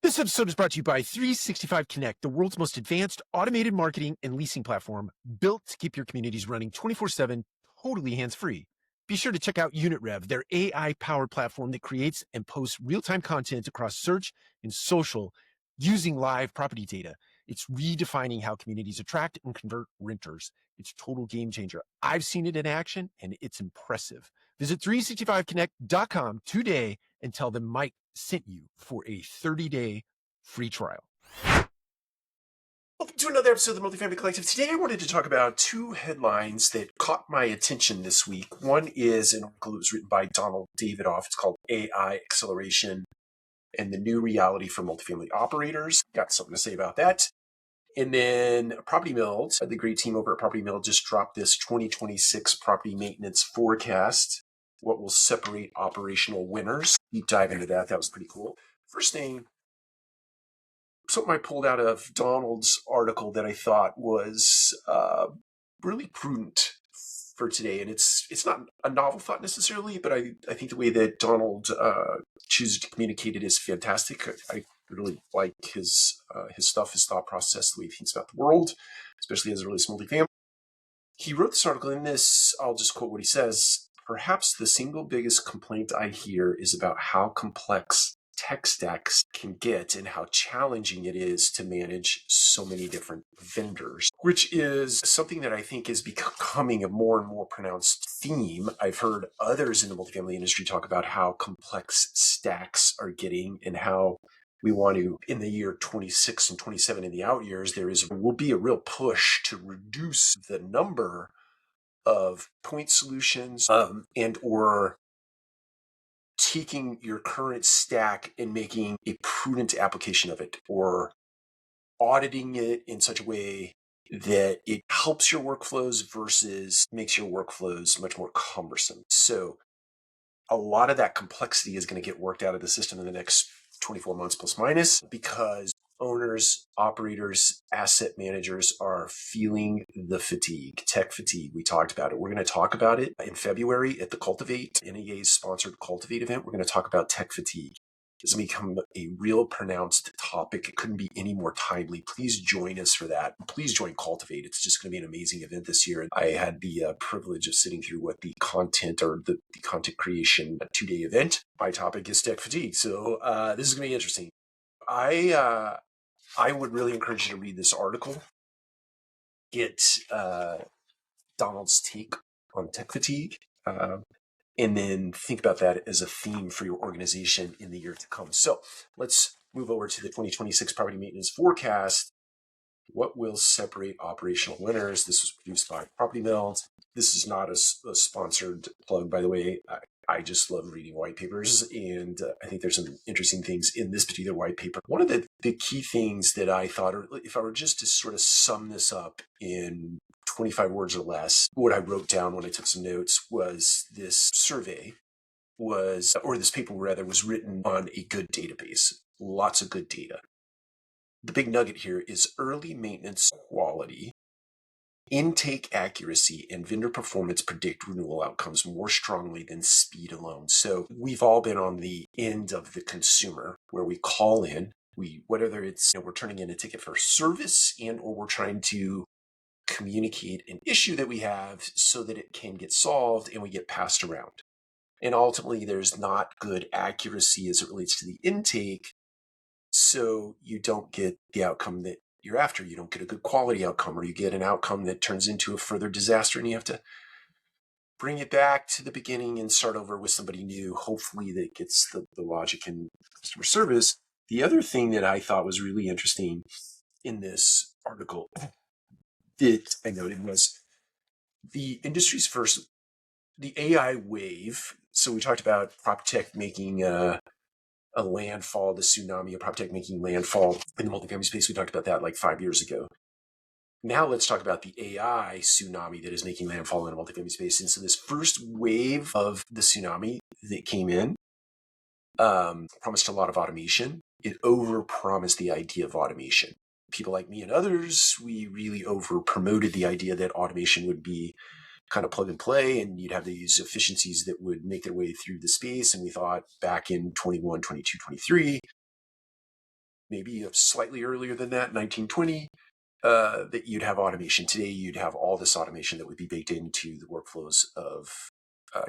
This episode is brought to you by 365 Connect, the world's most advanced automated marketing and leasing platform built to keep your communities running 24/7, totally hands-free. Be sure to check out UnitRev, their AI-powered platform that creates and posts real-time content across search and social using live property data. It's redefining how communities attract and convert renters. It's a total game changer. I've seen it in action, and it's impressive. Visit 365connect.com today and tell them Mike sent you for a 30-day free trial. Welcome to another episode of the Multifamily Collective. Today I wanted to talk about two headlines that caught my attention this week. One is an article that was written by Davidoff. It's called AI Acceleration and the New Reality for Multifamily Operators. Got something to say about that. And then PropertyMeld, the great team over at PropertyMeld, just dropped this 2026 property maintenance forecast. What will separate operational winners? Deep dive into that. That was pretty cool. First thing, something I pulled out of Donald's article that I thought was really prudent for today. And it's not a novel thought necessarily, but I think the way that Donald chooses to communicate it is fantastic. I really like his stuff, his thought process, the way he thinks about the world, especially as it relates to multifamily. He wrote this article in this, I'll just quote what he says. Perhaps the single biggest complaint I hear is about how complex tech stacks can get and how challenging it is to manage so many different vendors, which is something that I think is becoming a more and more pronounced theme. I've heard others in the multifamily industry talk about how complex stacks are getting and how we want to, in the year 26 and 27 in the out years, will be a real push to reduce the number of point solutions and or taking your current stack and making a prudent application of it, or auditing it in such a way that it helps your workflows versus makes your workflows much more cumbersome. So a lot of that complexity is going to get worked out of the system in the next 24 months plus minus, because owners, operators, asset managers are feeling the fatigue, tech fatigue. We talked about it. We're going to talk about it in February at the Cultivate, NEA's sponsored Cultivate event. We're going to talk about tech fatigue. It's going to become a real pronounced topic. It couldn't be any more timely. Please join us for that. Please join Cultivate. It's just going to be an amazing event this year. I had the privilege of sitting through what the content creation 2-day event. My topic is tech fatigue. So this is going to be interesting. I would really encourage you to read this article, get Donald's take on tech fatigue, and then think about that as a theme for your organization in the year to come. So let's move over to the 2026 property maintenance forecast. What will separate operational winners? This was produced by PropertyMeld. This is not a sponsored plug, by the way. I just love reading white papers, and I think there's some interesting things in this particular white paper. One of the key things that I thought, or if I were just to sort of sum this up in 25 words or less, what I wrote down when I took some notes was this this paper was written on a good database, lots of good data. The big nugget here is early maintenance quality, intake accuracy, and vendor performance predict renewal outcomes more strongly than speed alone. So we've all been on the end of the consumer where we call in, whether it's we're turning in a ticket for service and or we're trying to communicate an issue that we have so that it can get solved and we get passed around. And ultimately there's not good accuracy as it relates to the intake. So you don't get the outcome that you're after. You don't get a good quality outcome, or you get an outcome that turns into a further disaster and you have to bring it back to the beginning and start over with somebody new, hopefully that gets the logic in customer service. The other thing that I thought was really interesting in this article that I noted was the industry's first, the AI wave. So we talked about PropTech making a landfall, the tsunami of PropTech making landfall in the multifamily space. We talked about that like 5 years ago. Now let's talk about the AI tsunami that is making landfall in the multifamily space. And so this first wave of the tsunami that came in promised a lot of automation. It overpromised the idea of automation. People like me and others, we really over promoted the idea that automation would be kind of plug and play and you'd have these efficiencies that would make their way through the space. And we thought back in 21, 22, 23, maybe slightly earlier than that, 1920, that you'd have automation. Today, you'd have all this automation that would be baked into the workflows of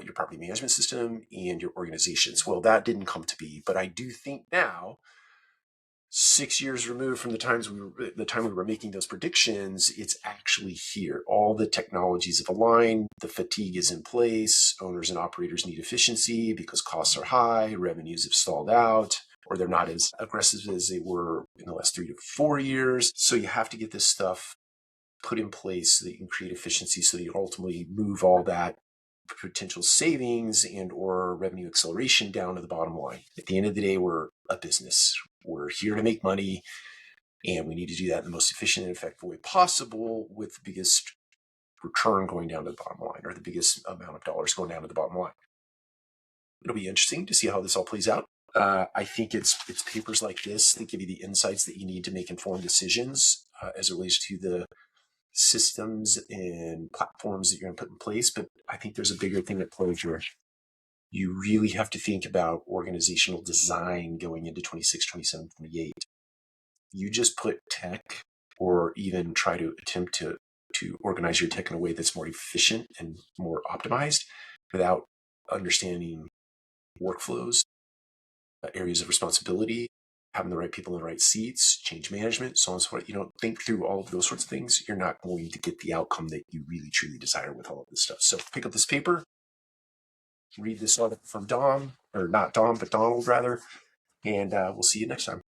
your property management system and your organizations. Well, that didn't come to be, but I do think now, 6 years removed from the time we were making those predictions, it's actually here. All the technologies have aligned, the fatigue is in place, owners and operators need efficiency because costs are high, revenues have stalled out, or they're not as aggressive as they were in the last 3 to 4 years. So you have to get this stuff put in place so that you can create efficiency, so that you ultimately move all that potential savings and or revenue acceleration down to the bottom line. At the end of the day, we're a business. We're here to make money, and we need to do that in the most efficient and effective way possible, with the biggest return going down to the bottom line, or the biggest amount of dollars going down to the bottom line. It'll be interesting to see how this all plays out. I think it's papers like this that give you the insights that you need to make informed decisions as it relates to the systems and platforms that you're going to put in place. But I think there's a bigger thing at play here. You really have to think about organizational design going into 26, 27, 28. You just put tech, or even try to attempt to organize your tech in a way that's more efficient and more optimized, without understanding workflows, areas of responsibility, having the right people in the right seats, change management, so on and so forth. You don't think through all of those sorts of things, you're not going to get the outcome that you really truly desire with all of this stuff. So pick up this paper, read this article from Dom, or not Dom, but Donald rather, and we'll see you next time.